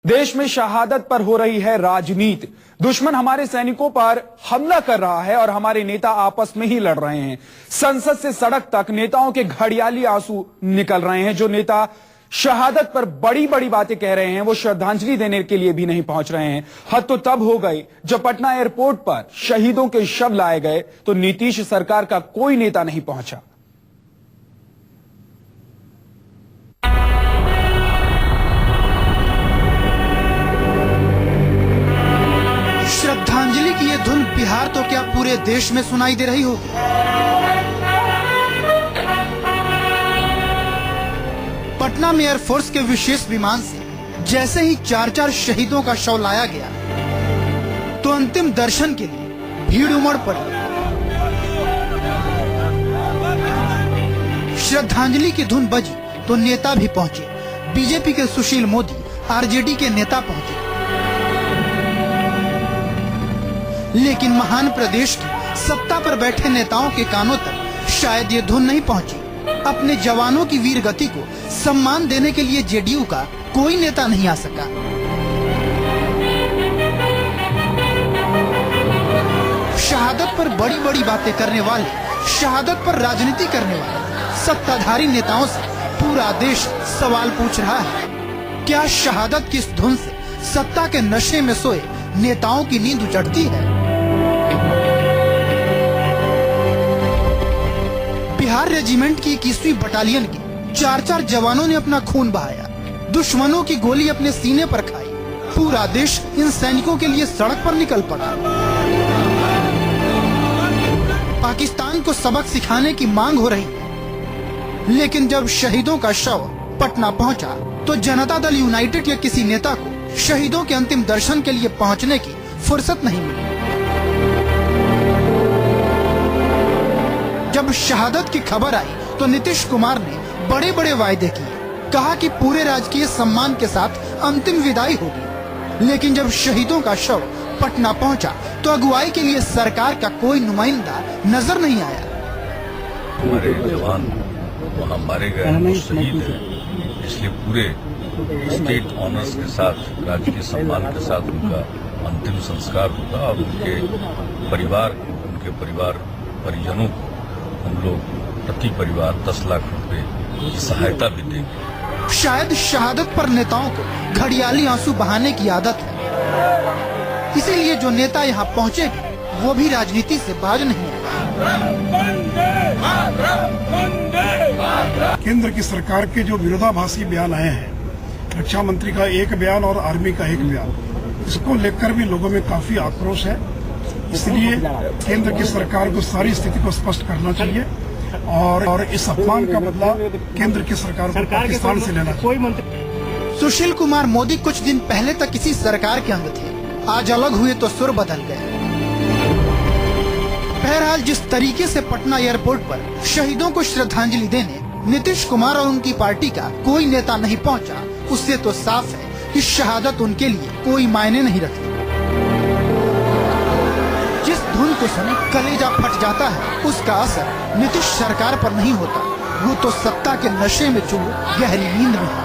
देश में शहादत पर हो रही है राजनीति। दुश्मन हमारे सैनिकों पर हमला कर रहा है और हमारे नेता आपस में ही लड़ रहे हैं। संसद से सड़क तक नेताओं के घड़ियाली आंसू निकल रहे हैं। जो नेता शहादत पर बड़ी बड़ी बातें कह रहे हैं वो श्रद्धांजलि देने के लिए भी नहीं पहुंच रहे हैं। हद तो तब हो गई जब पटना एयरपोर्ट पर शहीदों के शव लाए गए तो नीतीश सरकार का कोई नेता नहीं पहुंचा। श्रद्धांजलि की ये धुन बिहार तो क्या पूरे देश में सुनाई दे रही होगी। पटना में एयरफोर्स के विशेष विमान से जैसे ही 4-4 शहीदों का शव लाया गया तो अंतिम दर्शन के लिए भीड़ उमड़ पड़ी। श्रद्धांजलि की धुन बजी तो नेता भी पहुंचे। बीजेपी के सुशील मोदी, आरजेडी के नेता पहुंचे, लेकिन महान प्रदेश की सत्ता पर बैठे नेताओं के कानों तक शायद ये धुन नहीं पहुंची। अपने जवानों की वीर गति को सम्मान देने के लिए जेडीयू का कोई नेता नहीं आ सका। शहादत पर बड़ी बड़ी बातें करने वाले, शहादत पर राजनीति करने वाले सत्ताधारी नेताओं से पूरा देश सवाल पूछ रहा है। क्या शहादत की इस धुन से सत्ता के नशे में सोए नेताओं की नींद उजड़ती है? बिहार रेजिमेंट की 21वीं बटालियन के 4-4 जवानों ने अपना खून बहाया, दुश्मनों की गोली अपने सीने पर खाई। पूरा देश इन सैनिकों के लिए सड़क पर निकल पड़ा। पाकिस्तान को सबक सिखाने की मांग हो रही है, लेकिन जब शहीदों का शव पटना पहुंचा तो जनता दल यूनाइटेड के किसी नेता को शहीदों के अंतिम दर्शन के लिए पहुंचने की फुर्सत नहीं मिली। जब शहादत की खबर आई तो नीतीश कुमार ने बड़े बड़े वायदे किए। कहा कि पूरे राजकीय सम्मान के साथ अंतिम विदाई होगी, लेकिन जब शहीदों का शव पटना पहुंचा तो अगुवाई के लिए सरकार का कोई नुमाइंदा नजर नहीं आया। हमारे जवान वहाँ मारे गए, वो शहीद हैं, इसलिए पूरे स्टेट ऑनर्स के साथ, राजकीय सम्मान के साथ उनका अंतिम संस्कार होगा और उनके परिवार परिजनों को हम लोग प्रति परिवार 10 लाख रुपए की सहायता भी देंगे। शायद शहादत पर नेताओं को घड़ियाली आंसू बहाने की आदत है, इसीलिए जो नेता यहाँ पहुँचे वो भी राजनीति से बाज नहीं है। केंद्र की सरकार के जो विरोधाभासी बयान आए हैं, रक्षा मंत्री का एक बयान और आर्मी का एक बयान, इसको लेकर भी लोगों में काफी आक्रोश है। इसलिए केंद्र की सरकार को सारी स्थिति को स्पष्ट करना चाहिए और इस अपमान का बदला केंद्र की सरकार को पाकिस्तान से लेना चाहिए। सुशील कुमार मोदी कुछ दिन पहले तक किसी सरकार के अंग थे, आज अलग हुए तो सुर बदल गए। बहरहाल जिस तरीके से पटना एयरपोर्ट पर शहीदों को श्रद्धांजलि देने नीतीश कुमार और उनकी पार्टी का कोई नेता नहीं पहुंचा, उससे तो साफ है कि शहादत उनके लिए कोई मायने नहीं रखती। जिस धुन को सुने कलेजा फट जाता है, उसका असर नीतीश सरकार पर नहीं होता, वो तो सत्ता के नशे में चूर गहरी नींद में है।